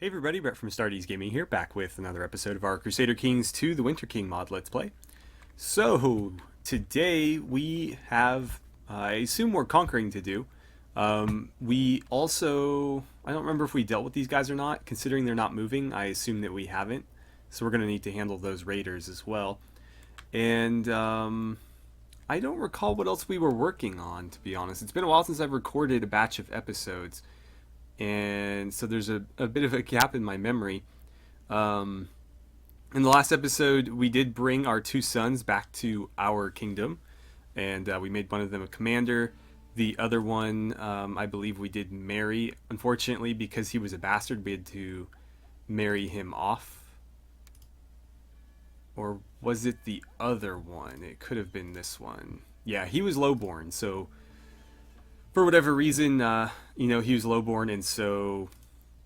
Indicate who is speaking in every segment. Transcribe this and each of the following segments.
Speaker 1: Hey everybody, Brett from AstartesGaming here, back with another episode of our Crusader Kings 2 The Winter King mod Let's Play. So, today we have, I assume more conquering to do. We also, I don't remember if we dealt with these guys or not. Considering they're not moving, I assume that we haven't. So we're going to need to handle those raiders as well. And, I don't recall what else we were working on, to be honest. It's been a while since I've recorded a batch of episodes. And so there's a bit of a gap in my memory. In the last episode, we did bring our two sons back to our kingdom, and we made one of them a commander. The other one, I believe we did marry. Unfortunately, because he was a bastard, we had to marry him off. Or was it the other one? It could have been this one. Yeah, he was lowborn, so for whatever reason, he was lowborn, and so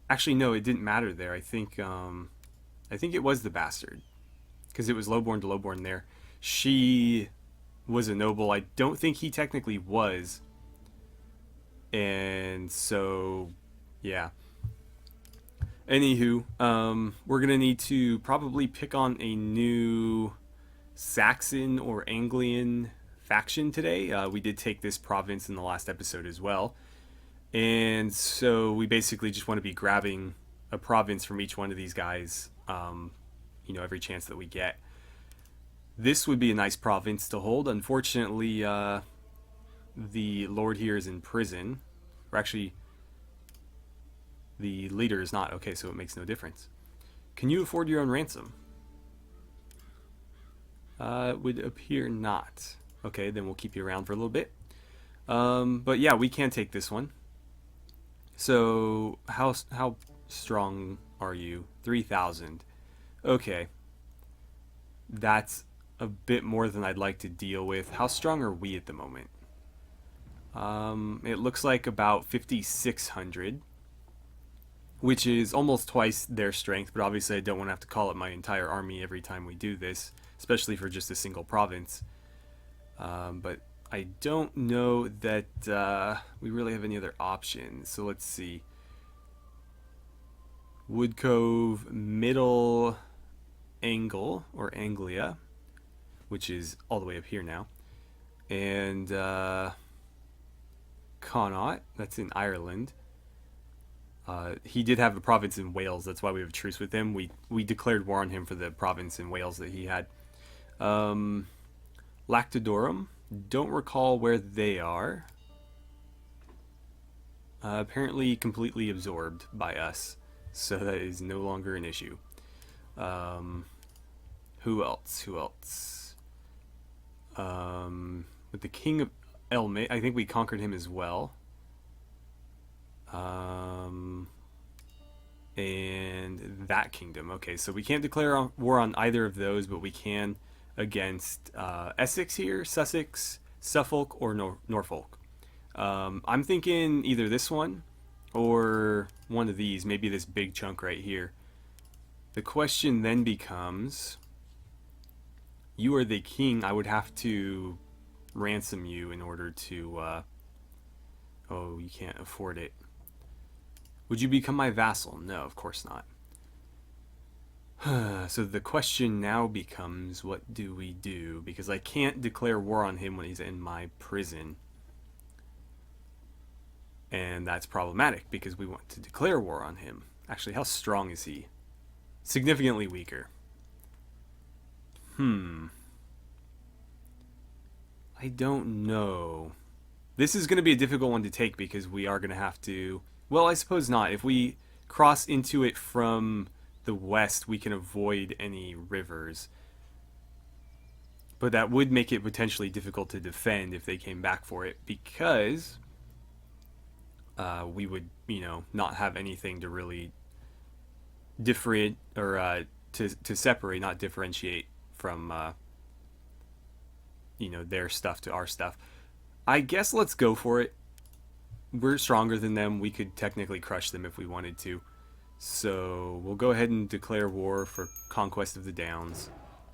Speaker 1: actually no, it didn't matter there. I think it was the bastard because it was lowborn to lowborn there. She was a noble. I don't think he technically was, and so yeah. Anywho, we're gonna need to probably pick on a new Saxon or Anglian faction today. We did take this province in the last episode as well, and so we basically just want to be grabbing a province from each one of these guys, every chance that we get. This would be a nice province to hold. Unfortunately, the lord here is in prison, or actually the leader is not. Okay, so it makes no difference. Can you afford your own ransom? It would appear not. Okay, then we'll keep you around for a little bit. But yeah, we can take this one. So how strong are you? 3,000. Okay, that's a bit more than I'd like to deal with. How strong are we at the moment? It looks like about 5,600, which is almost twice their strength. But obviously, I don't want to have to call up my entire army every time we do this, especially for just a single province. But I don't know that we really have any other options. So let's see. Wood Cove, Middle Angle, or Anglia, which is all the way up here now. And Connaught, that's in Ireland. He did have a province in Wales. That's why we have a truce with him. We declared war on him for the province in Wales that he had. Lactodorum, don't recall where they are. Apparently completely absorbed by us, so that is no longer an issue. Who else? With the King of Elmet, I think we conquered him as well. And that kingdom. Okay, so we can't declare war on either of those, but we can against Essex here, Sussex, Suffolk, or Norfolk. I'm thinking either this one or one of these, maybe this big chunk right here. The question then becomes, you are the king. I would have to ransom you in order to oh, you can't afford it. Would you become my vassal? No, of course not. So the question now becomes, what do we do? Because I can't declare war on him when he's in my prison. And that's problematic because we want to declare war on him. Actually, how strong is he? Significantly weaker. I don't know. This is going to be a difficult one to take because we are going to have to... Well, I suppose not. If we cross into it from the west, we can avoid any rivers. But that would make it potentially difficult to defend if they came back for it, because we would, not have anything to really differentiate, or to separate, not differentiate from, their stuff to our stuff. I guess let's go for it. We're stronger than them. We could technically crush them if we wanted to. So we'll go ahead and declare war for conquest of the Downs.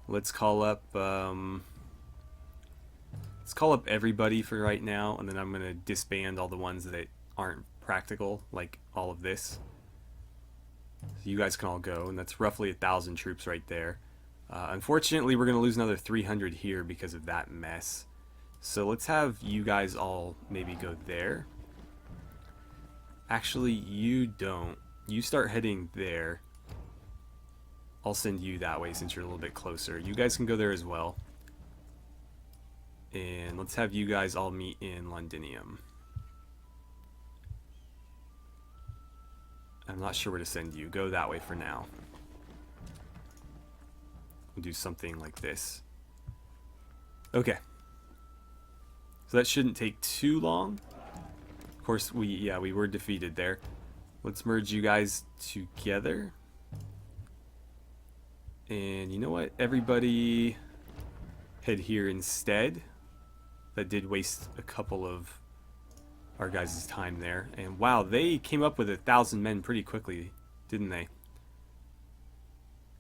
Speaker 1: Let's call up everybody for right now, and then I'm gonna disband all the ones that aren't practical, like all of this. You guys can all go, and that's roughly 1,000 troops right there. Unfortunately, we're going to lose another 300 here because of that mess. So let's have you guys all maybe go there. Actually, you don't. You start heading there. I'll send you that way since you're a little bit closer. You guys can go there as well. And let's have you guys all meet in Londinium. I'm not sure where to send you. Go that way for now. We'll do something like this. Okay. So that shouldn't take too long. Of course, we were defeated there. Let's merge you guys together. And you know what? Everybody head here instead. That did waste a couple of our guys' time there. And wow, they came up with 1,000 men pretty quickly, didn't they?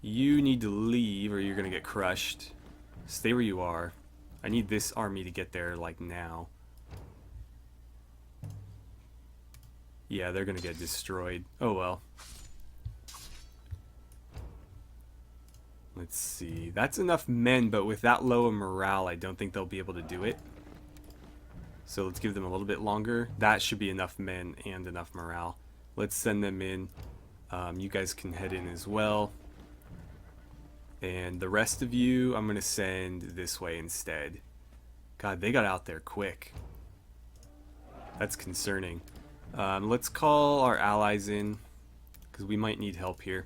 Speaker 1: You need to leave or you're gonna get crushed. Stay where you are. I need this army to get there like now. Yeah, they're gonna get destroyed. Oh well. Let's see. That's enough men, but with that low of morale, I don't think they'll be able to do it. So let's give them a little bit longer. That should be enough men and enough morale. Let's send them in. You guys can head in as well. And the rest of you, I'm going to send this way instead. God, they got out there quick. That's concerning. Let's call our allies in, because we might need help here.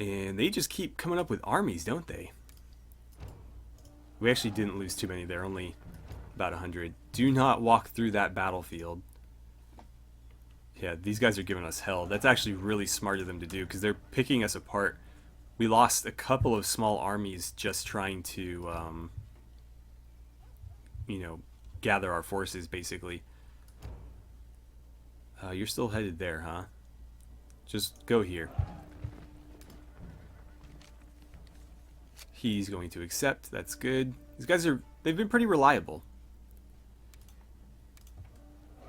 Speaker 1: And they just keep coming up with armies, don't they? We actually didn't lose too many there, only about 100. Do not walk through that battlefield. Yeah, these guys are giving us hell. That's actually really smart of them to do, because they're picking us apart. We lost a couple of small armies just trying to, you know, gather our forces, basically. You're still headed there, huh? Just go here. He's going to accept. That's good. These guys they've been pretty reliable.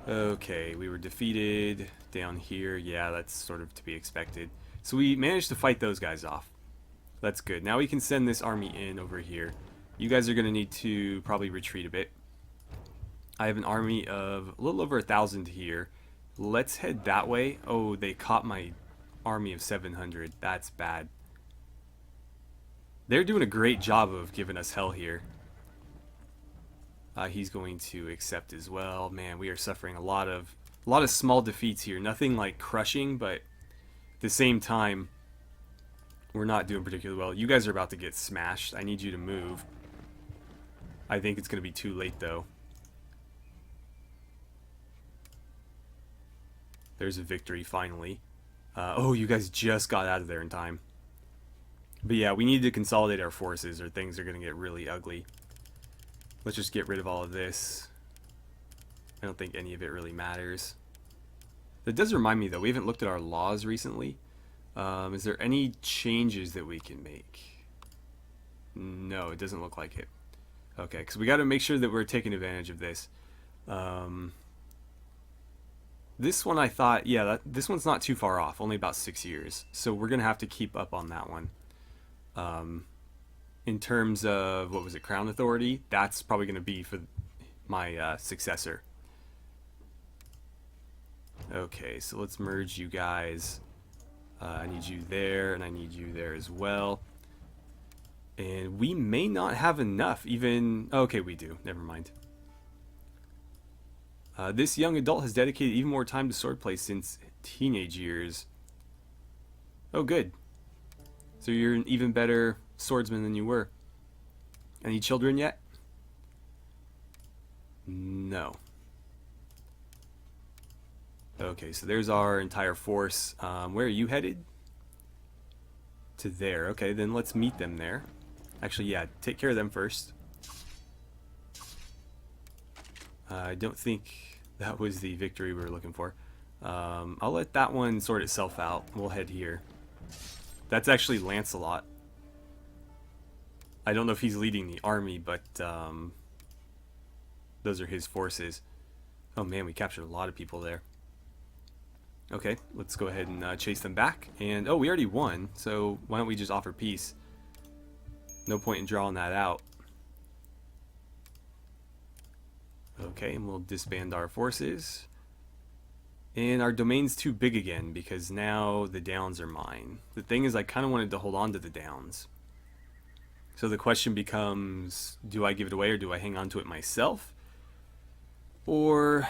Speaker 1: Okay, we were defeated down here. Yeah, that's sort of to be expected. So we managed to fight those guys off. That's good. Now we can send this army in over here. You guys are going to need to probably retreat a bit. I have an army of a little over 1,000 here. Let's head that way. Oh, they caught my army of 700. That's bad. They're doing a great job of giving us hell here. He's going to accept as well. Man, we are suffering a lot of small defeats here. Nothing like crushing, but at the same time, we're not doing particularly well. You guys are about to get smashed. I need you to move. I think it's going to be too late, though. There's a victory, finally. Oh, you guys just got out of there in time. But yeah, we need to consolidate our forces or things are going to get really ugly. Let's just get rid of all of this. I don't think any of it really matters. That does remind me, though, we haven't looked at our laws recently. Is there any changes that we can make? No, it doesn't look like it. Okay, because we got to make sure that we're taking advantage of this. This one I thought, yeah, this one's not too far off, only about 6 years. So we're going to have to keep up on that one. In terms of, what was it, Crown Authority, that's probably going to be for my successor. Okay, so let's merge you guys. I need you there, and I need you there as well. And we may not have enough, even... Okay, we do. Never mind. This young adult has dedicated even more time to swordplay since teenage years. Oh, good. So you're an even better swordsman than you were. Any children yet? No. Okay, so there's our entire force. Where are you headed? To there. Okay, then let's meet them there. Actually, yeah, take care of them first. I don't think that was the victory we were looking for. I'll let that one sort itself out. We'll head here. That's actually Lancelot. I don't know if he's leading the army, but those are his forces. Oh man, we captured a lot of people there. Okay, let's go ahead and chase them back. And, oh, we already won, so why don't we just offer peace? No point in drawing that out. Okay, and we'll disband our forces. And our domain's too big again, because now the downs are mine. The thing is, I kind of wanted to hold on to the downs. So the question becomes, do I give it away or do I hang on to it myself? Or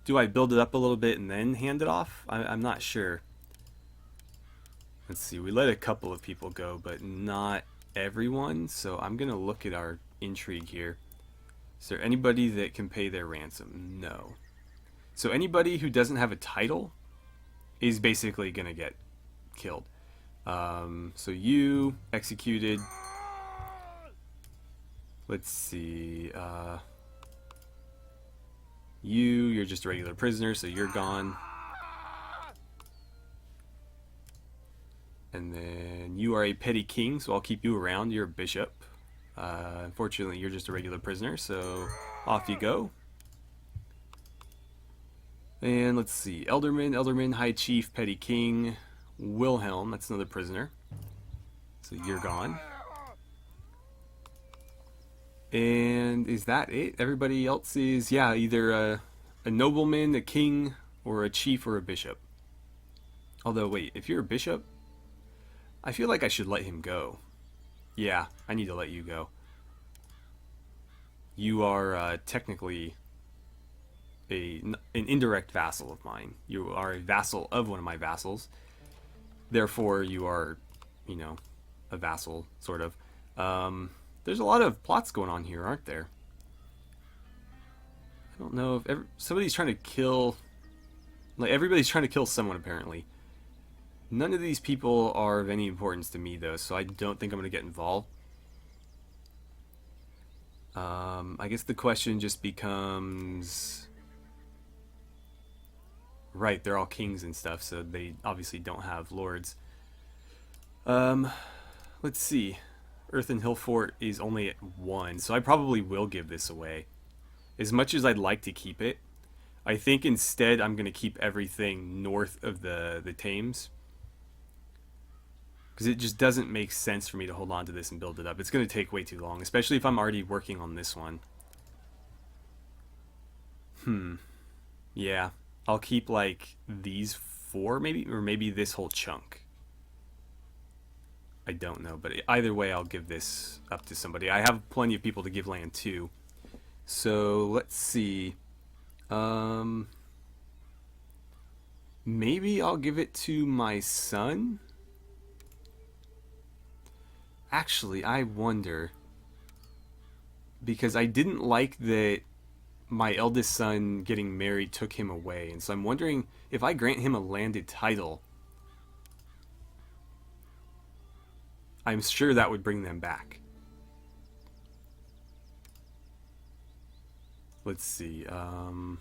Speaker 1: do I build it up a little bit and then hand it off? I'm not sure. Let's see, we let a couple of people go, but not everyone. So I'm going to look at our intrigue here. Is there anybody that can pay their ransom? No. So anybody who doesn't have a title is basically going to get killed. So you executed. Let's see. You're just a regular prisoner, so you're gone. And then you are a petty king, so I'll keep you around. You're a bishop. Unfortunately, you're just a regular prisoner, so off you go. And let's see. Elderman, High Chief, Petty King, Wilhelm, that's another prisoner. So you're gone. And is that it? Everybody else is, yeah, either a nobleman, a king, or a chief, or a bishop. Although, wait, if you're a bishop, I feel like I should let him go. Yeah, I need to let you go. You are technically an indirect vassal of mine. You are a vassal of one of my vassals. Therefore, you are, you know, a vassal, sort of. There's a lot of plots going on here, aren't there? I don't know if somebody's trying to kill... Like, everybody's trying to kill someone, apparently. None of these people are of any importance to me, though, so I don't think I'm going to get involved. I guess the question just becomes... Right, they're all kings and stuff, so they obviously don't have lords. Let's see. Earth and Hill Fort is only at 1, so I probably will give this away. As much as I'd like to keep it, I think instead I'm going to keep everything north of the Thames. Because it just doesn't make sense for me to hold on to this and build it up. It's going to take way too long, especially if I'm already working on this one. Yeah, I'll keep like these 4 maybe, or maybe this whole chunk. I don't know, but either way I'll give this up to somebody. I have plenty of people to give land to. So let's see. Maybe I'll give it to my son? Actually, I wonder. Because I didn't like that my eldest son getting married took him away. And so I'm wondering if I grant him a landed title, I'm sure that would bring them back. Let's see. Do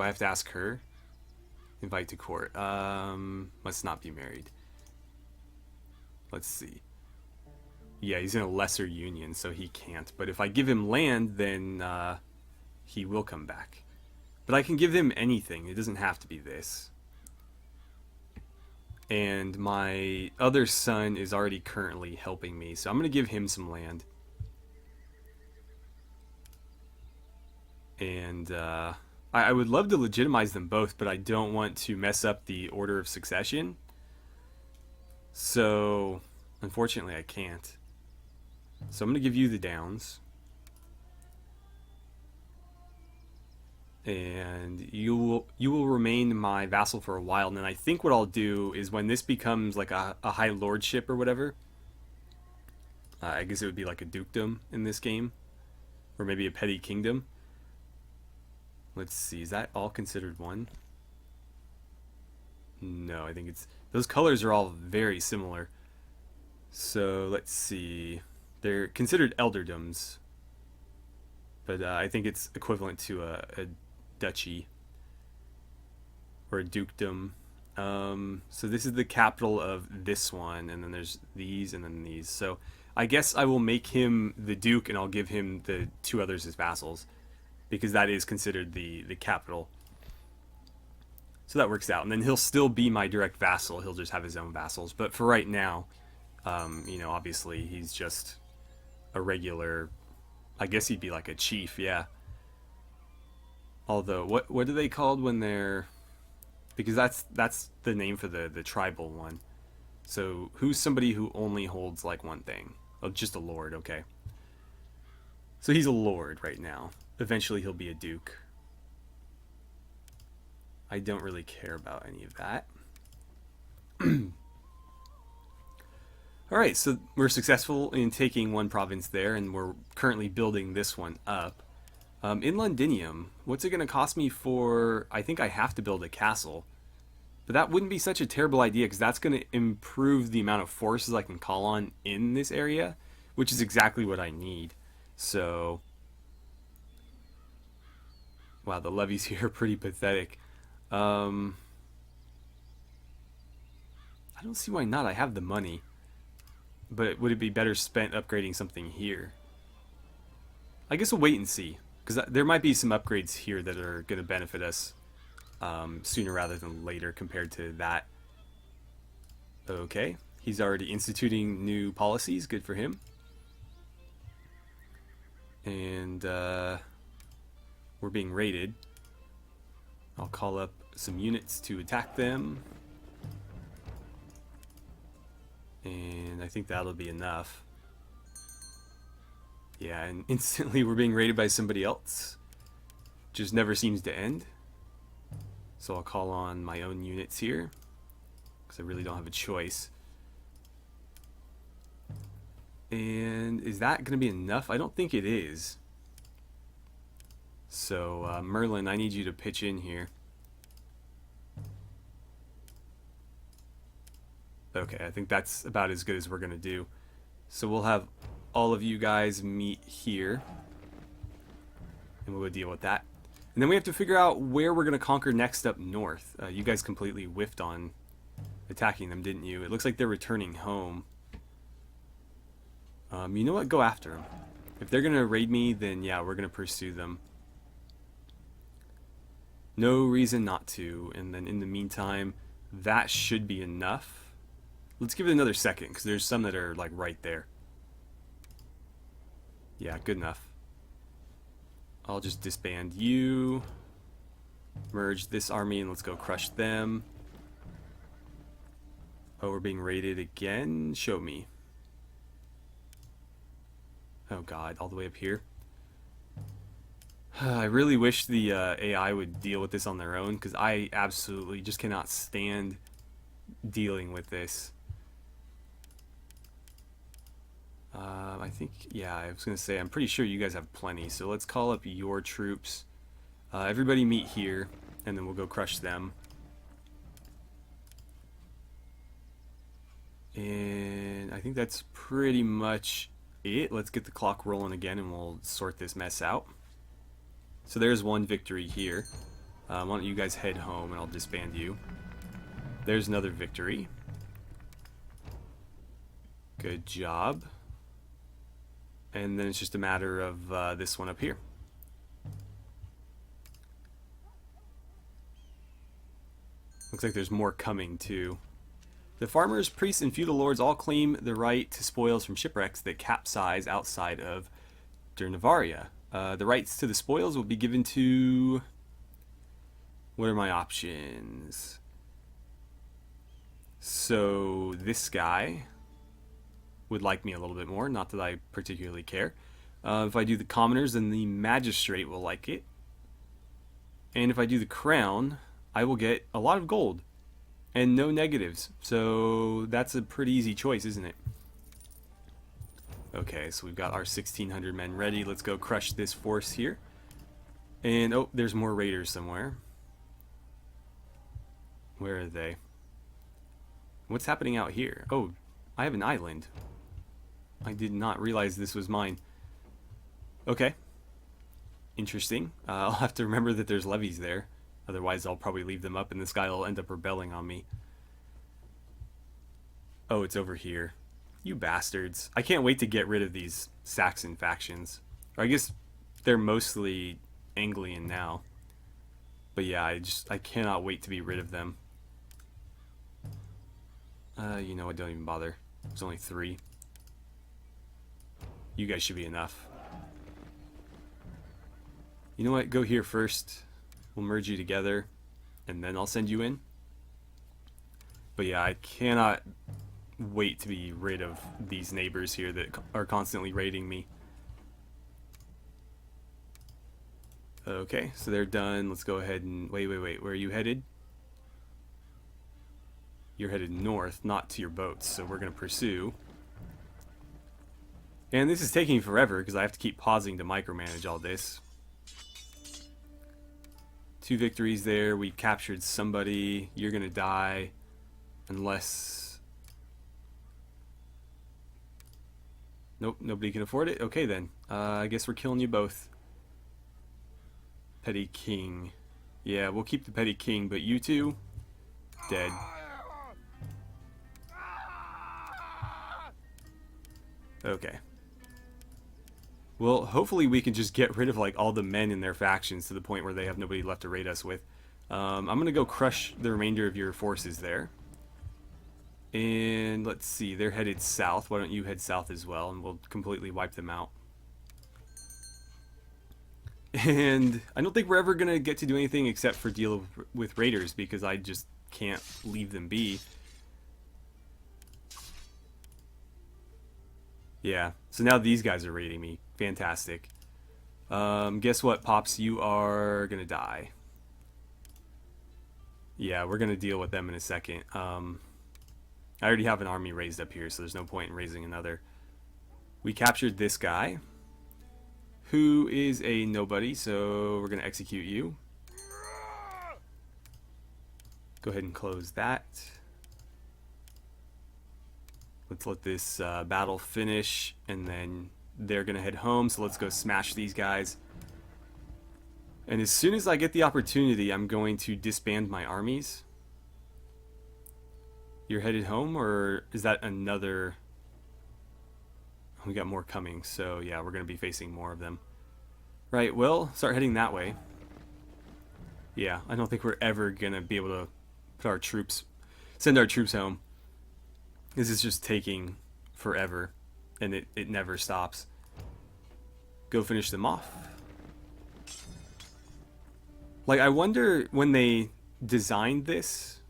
Speaker 1: I have to ask her? Invite to court. Must not be married. Let's see. Yeah, he's in a lesser union, so he can't. But if I give him land, then he will come back. But I can give him anything. It doesn't have to be this. And my other son is already currently helping me, so I'm going to give him some land. And I would love to legitimize them both, but I don't want to mess up the order of succession. So, unfortunately, I can't. So I'm going to give you the downs. And you will remain my vassal for a while. And then I think what I'll do is when this becomes like a high lordship or whatever, I guess it would be like a dukedom in this game, or maybe a petty kingdom. Let's see, is that all considered one? No, I think it's... Those colors are all very similar. So, let's see. They're considered elderdoms. But I think it's equivalent to a duchy. Or a dukedom. So this is the capital of this one. And then there's these and then these. So, I guess I will make him the duke and I'll give him the 2 others as vassals. Because that is considered the capital. So that works out. And then he'll still be my direct vassal. He'll just have his own vassals. But for right now, you know, obviously he's just a regular, I guess he'd be like a chief, yeah. Although, what are they called when they're, because that's the name for the tribal one. So who's somebody who only holds like one thing? Oh, just a lord, okay. So he's a lord right now. Eventually he'll be a duke. I don't really care about any of that. Alright, so we're successful in taking one province there, and we're currently building this one up. In Londinium, what's it going to cost me for... I think I have to build a castle. But that wouldn't be such a terrible idea, because that's going to improve the amount of forces I can call on in this area, which is exactly what I need. So... wow, the levies here are pretty pathetic. I don't see why not. I have the money. But would it be better spent upgrading something here? I guess we'll wait and see. Because there might be some upgrades here that are going to benefit us sooner rather than later compared to that. Okay. He's already instituting new policies. Good for him. And we're being raided. I'll call up some units to attack them. And I think that'll be enough. Yeah, and instantly we're being raided by somebody else. Just never seems to end. So I'll call on my own units here, because I really don't have a choice. And is that going to be enough? I don't think it is. So Merlin, I need you to pitch in here. Okay, I think that's about as good as we're going to do. So we'll have all of you guys meet here. And we'll deal with that. And then we have to figure out where we're going to conquer next up north. You guys completely whiffed on attacking them, didn't you? It looks like they're returning home. You know what? Go after them. If they're going to raid me, then yeah, we're going to pursue them. No reason not to. And then in the meantime, that should be enough. Let's give it another second, because there's some that are like right there. Yeah, good enough. I'll just disband you. Merge this army and let's go crush them. Oh, we're being raided again? Show me. Oh god, all the way up here. I really wish the AI would deal with this on their own, because I absolutely just cannot stand dealing with this. I think, yeah, I was going to say, I'm pretty sure you guys have plenty, so let's call up your troops. Everybody meet here, and then we'll go crush them. And I think that's pretty much it. Let's get the clock rolling again, and we'll sort this mess out. So there's one victory here. Why don't you guys head home, and I'll disband you. There's another victory. Good job. And then it's just a matter of this one up here. Looks like there's more coming too. The farmers, priests, and feudal lords all claim the right to spoils from shipwrecks that capsize outside of Durnavaria. The rights to the spoils will be given to... what are my options? So this guy would like me a little bit more, not that I particularly care. If I do the commoners, then the magistrate will like it. And if I do the crown, I will get a lot of gold and no negatives. So that's a pretty easy choice, isn't it? Okay, so we've got our 1,600 men ready. Let's go crush this force here. And oh, there's more raiders somewhere. Where are they? What's happening out here? Oh, I have an island. I did not realize this was mine. Okay. Interesting. I'll have to remember that there's levies there. Otherwise, I'll probably leave them up and this guy will end up rebelling on me. Oh, it's over here. You bastards. I can't wait to get rid of these Saxon factions. Or I guess they're mostly Anglian now. But yeah, I cannot wait to be rid of them. You know what? Don't even bother. There's only 3. You guys should be enough. You know what? Go here first. We'll merge you together, and then I'll send you in. But yeah, I cannot wait to be rid of these neighbors here that are constantly raiding me. Okay, so they're done. Let's go ahead and... Wait. Where are you headed? You're headed north, not to your boats, so we're going to pursue. And this is taking forever because I have to keep pausing to micromanage all this. 2 victories there. We captured somebody. You're going to die unless... Nope, nobody can afford it. Okay then. I guess we're killing you both. Petty King. Yeah, we'll keep the Petty King, but you two, dead. Okay. Well, hopefully we can just get rid of like all the men in their factions to the point where they have nobody left to raid us with. I'm going to go crush the remainder of your forces there. And let's see, they're headed south. Why don't you head south as well, and we'll completely wipe them out. And I don't think we're ever going to get to do anything except for deal with raiders, because I just can't leave them be. Yeah, so now these guys are raiding me. Fantastic. Guess what, Pops? You are going to die. Yeah, we're going to deal with them in a second. I already have an army raised up here, so there's no point in raising another. We captured this guy, who is a nobody, so we're going to execute you. Go ahead and close that. Let's let this battle finish, and then they're going to head home, so let's go smash these guys. And as soon as I get the opportunity, I'm going to disband my armies. You're headed home, or is that another... We got more coming, so yeah, we're going to be facing more of them. Right, well, start heading that way. Yeah, I don't think we're ever going to be able to put our troops, send our troops home. This is just taking forever, and it never stops. Go finish them off. Like, I wonder when they designed this,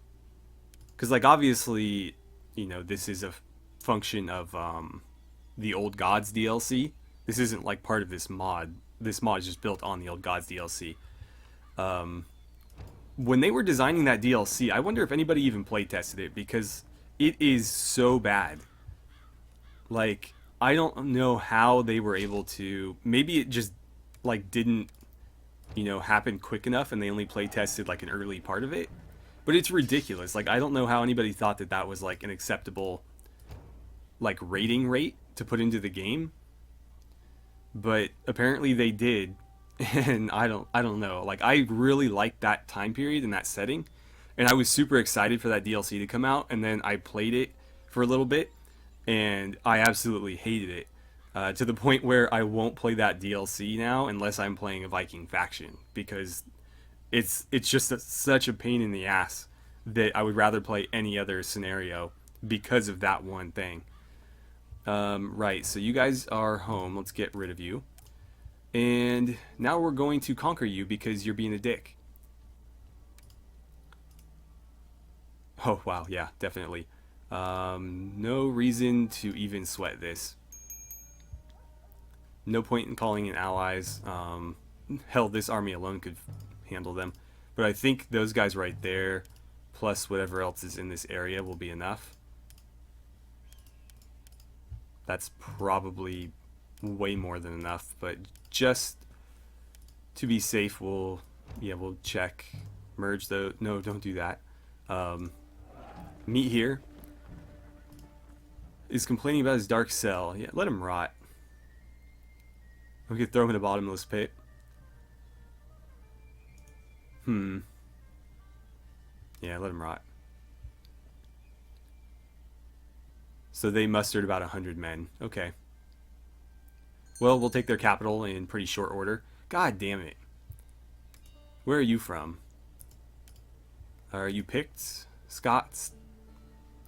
Speaker 1: because like obviously, you know, this is a function of the Old Gods DLC. This isn't like part of this mod. This mod is just built on the Old Gods DLC. When they were designing that DLC, I wonder if anybody even playtested it, because it is so bad. Like, I don't know how they were able to... Maybe it just, like, didn't, you know, happen quick enough and they only playtested, like, an early part of it. But it's ridiculous. Like, I don't know how anybody thought that that was, like, an acceptable, like, rating rate to put into the game. But apparently they did. And I don't know. Like, I really liked that time period and that setting. And I was super excited for that DLC to come out. And then I played it for a little bit. And I absolutely hated it. To the point where I won't play that DLC now unless I'm playing a Viking faction. Because it's just such a pain in the ass that I would rather play any other scenario because of that one thing. Right, so you guys are home. Let's get rid of you. And now we're going to conquer you because you're being a dick. Oh, wow, yeah, definitely. No reason to even sweat this. No point in calling in allies. Hell, this army alone could handle them. But I think those guys right there, plus whatever else is in this area, will be enough. That's probably way more than enough, but just to be safe, we'll check. Merge though. No, don't do that. Meet here is complaining about his dark cell. Yeah, let him rot. We could throw him in a bottomless pit. Yeah, let him rot. So they mustered about 100 men. Okay. Well, we'll take their capital in pretty short order. God damn it. Where are you from? Are you Picts? Scots?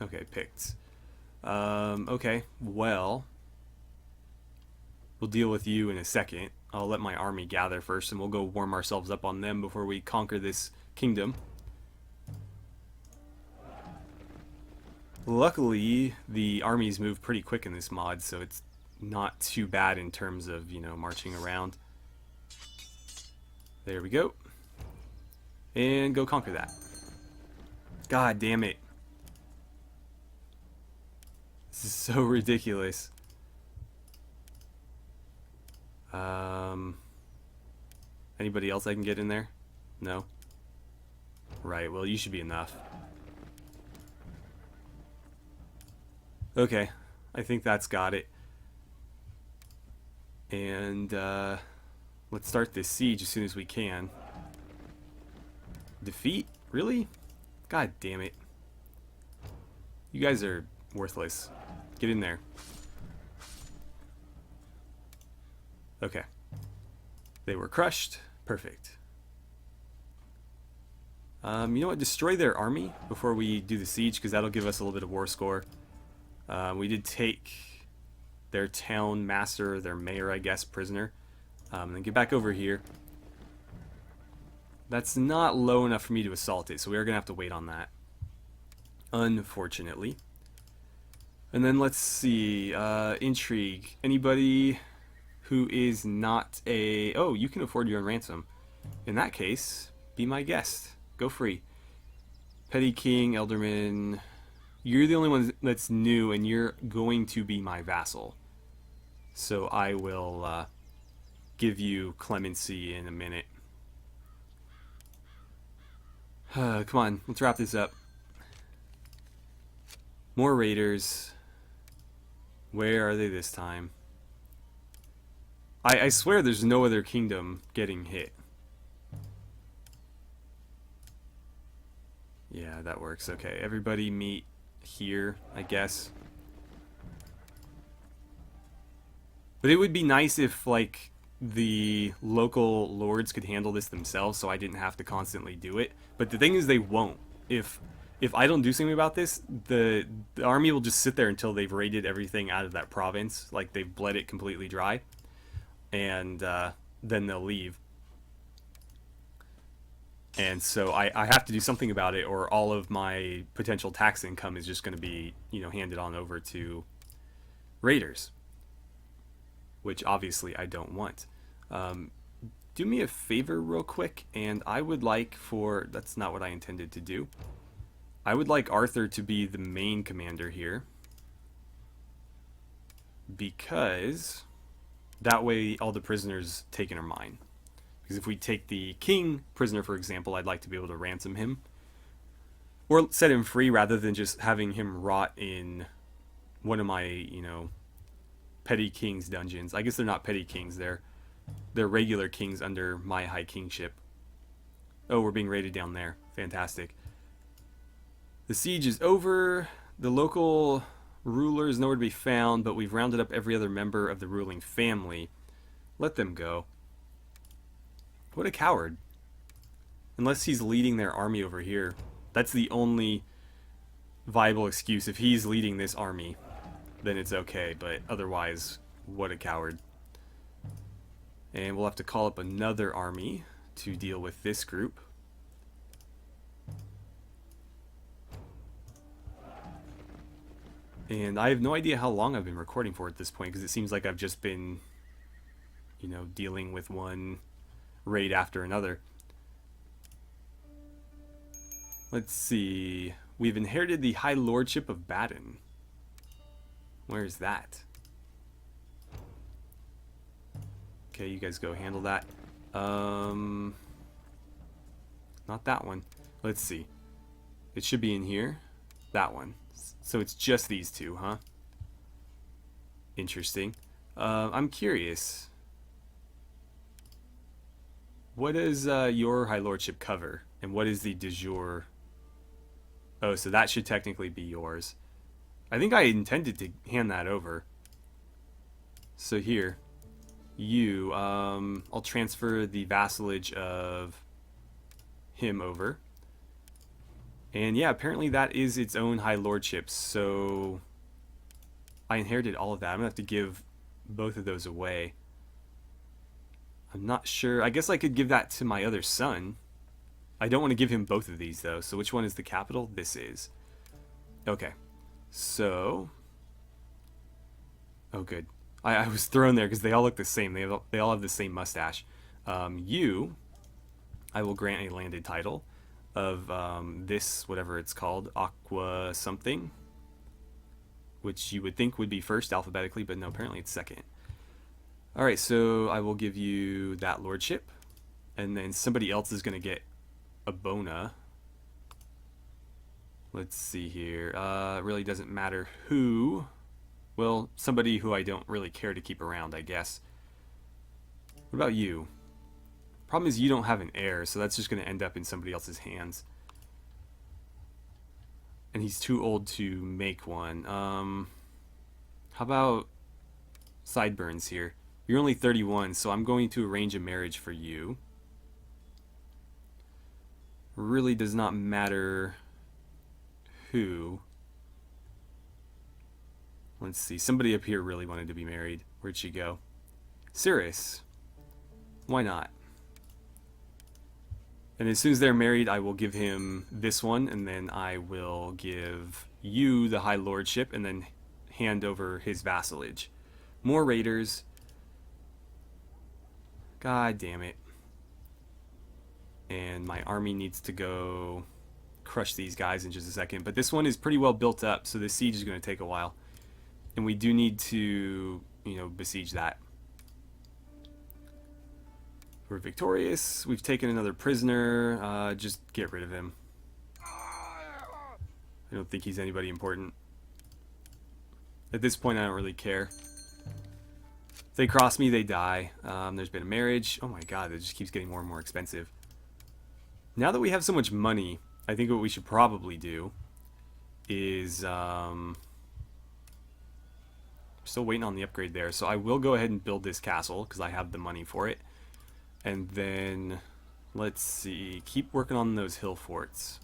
Speaker 1: Okay, Picts. Okay, well, we'll deal with you in a second. I'll let my army gather first, and we'll go warm ourselves up on them before we conquer this kingdom. Luckily, the armies move pretty quick in this mod, so it's not too bad in terms of, you know, marching around. There we go. And go conquer that. God damn it. This is so ridiculous. Anybody else I can get in there? No? Right, well, you should be enough. Okay, I think that's got it. And, let's start this siege as soon as we can. Defeat? Really? God damn it. You guys are worthless. Get in there. Okay. They were crushed. Perfect. You know what? Destroy their army before we do the siege, because that'll give us a little bit of war score. We did take their town master, their mayor, I guess, prisoner. Then get back over here. That's not low enough for me to assault it, so we are going to have to wait on that. Unfortunately. And then let's see. Intrigue. Anybody who is not a... Oh, you can afford your own ransom. In that case, be my guest. Go free. Petty King, Elderman... You're the only one that's new, and you're going to be my vassal. So I will give you clemency in a minute. Come on, let's wrap this up. More raiders. Where are they this time? I swear there's no other kingdom getting hit. Yeah, that works. Okay, everybody meet here, I guess. But it would be nice if, like, the local lords could handle this themselves, so I didn't have to constantly do it. But the thing is, they won't. If I don't do something about this, the army will just sit there until they've raided everything out of that province, like they've bled it completely dry, and then they'll leave. And so I have to do something about it, or all of my potential tax income is just going to be, you know, handed on over to raiders, which obviously I don't want. Do me a favor real quick, and I would like for... That's not what I intended to do. I would like Arthur to be the main commander here, because that way all the prisoners taken are mine. Because if we take the king prisoner, for example, I'd like to be able to ransom him. Or set him free rather than just having him rot in one of my, you know, petty kings dungeons. I guess they're not petty kings, they're regular kings under my high kingship. Oh, we're being raided down there. Fantastic. The siege is over. The local ruler is nowhere to be found, but we've rounded up every other member of the ruling family. Let them go. What a coward. Unless he's leading their army over here. That's the only viable excuse. If he's leading this army, then it's okay, but otherwise, what a coward. And we'll have to call up another army to deal with this group. And I have no idea how long I've been recording for at this point, because it seems like I've just been, you know, dealing with one raid after another. Let's see. We've inherited the High Lordship of Baden. Where is that? Okay, you guys go handle that. Not that one. Let's see. It should be in here. That one. So it's just these two, huh? Interesting. I'm curious. What does your High Lordship cover? And what is the de jure? Oh, so that should technically be yours. I think I intended to hand that over. So here. You, I'll transfer the vassalage of him over. And yeah, apparently that is its own high lordship. So I inherited all of that. I'm going to have to give both of those away. I'm not sure. I guess I could give that to my other son. I don't want to give him both of these, though. So which one is the capital? This is. Okay. So... oh, good. I was thrown there because they all look the same. They all have the same mustache. You, I will grant a landed title of this, whatever it's called, Aqua something, which you would think would be first alphabetically, but no, apparently it's second. Alright, so I will give you that lordship, and then somebody else is going to get a bona. Let's see here. It really doesn't matter who. Well, somebody who I don't really care to keep around, I guess. What about you? Problem is you don't have an heir, so that's just going to end up in somebody else's hands. And he's too old to make one. How about sideburns here? You're only 31, so I'm going to arrange a marriage for you. Really does not matter who. Let's see. Somebody up here really wanted to be married. Where'd she go? Cirrus. Why not? And as soon as they're married, I will give him this one, and then I will give you the high lordship, and then hand over his vassalage. More raiders. God damn it. And my army needs to go crush these guys in just a second. But this one is pretty well built up, so the siege is going to take a while. And we do need to, besiege that. We're victorious. We've taken another prisoner. Just get rid of him. I don't think he's anybody important. At this point, I don't really care. If they cross me, they die. There's been a marriage. Oh my god, it just keeps getting more and more expensive. Now that we have so much money, I think what we should probably do is... still waiting on the upgrade there, so I will go ahead and build this castle because I have the money for it. And then, let's see, keep working on those hill forts.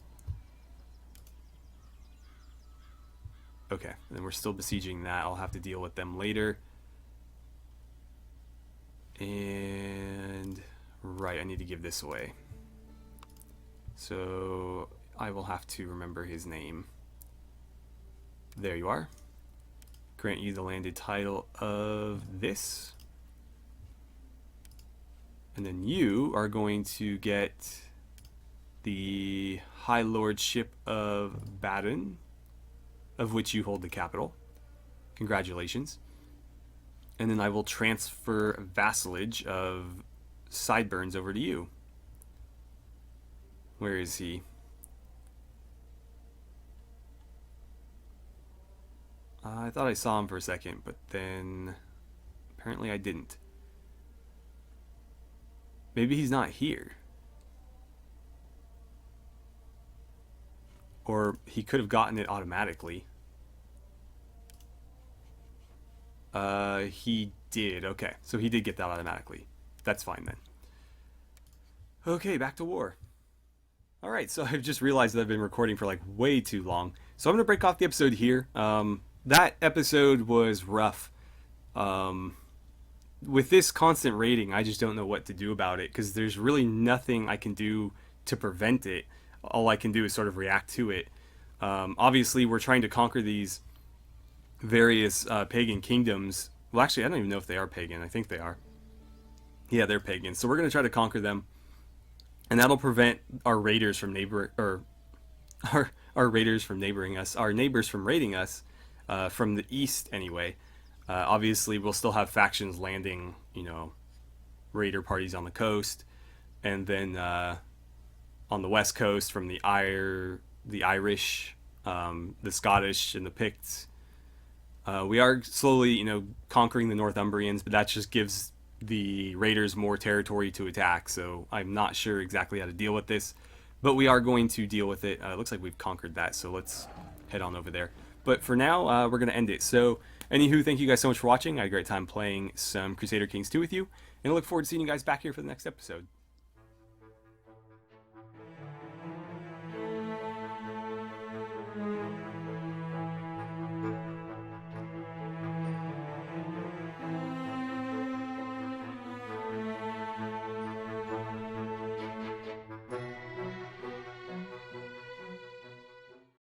Speaker 1: Okay, and then we're still besieging that. I'll have to deal with them later. And, right, I need to give this away. So, I will have to remember his name. There you are. Grant you the landed title of this. And then you are going to get the High Lordship of Baden, of which you hold the capital. Congratulations. And then I will transfer vassalage of Sideburns over to you. Where is he? I thought I saw him for a second, but then apparently I didn't. Maybe he's not here. Or he could have gotten it automatically. He did. Okay, so he did get that automatically. That's fine then. Okay, back to war. Alright, so I've just realized that I've been recording for like way too long. So I'm going to break off the episode here. That episode was rough. With this constant raiding, I just don't know what to do about it, because there's really nothing I can do to prevent it. All I can do is sort of react to it. Obviously, we're trying to conquer these various pagan kingdoms. Well, actually, I don't even know if they are pagan. I think they are. Yeah, they're pagan. So we're going to try to conquer them, and that'll prevent our raiders from our raiders from neighboring us, our neighbors from raiding us from the east anyway. Obviously, we'll still have factions landing, raider parties on the coast, and then on the west coast from the Irish, the Scottish, and the Picts. We are slowly, conquering the Northumbrians, but that just gives the raiders more territory to attack. So I'm not sure exactly how to deal with this, but we are going to deal with it. It looks like we've conquered that, so let's head on over there. But for now, we're going to end it. So, anywho, thank you guys so much for watching. I had a great time playing some Crusader Kings 2 with you, and I look forward to seeing you guys back here for the next episode.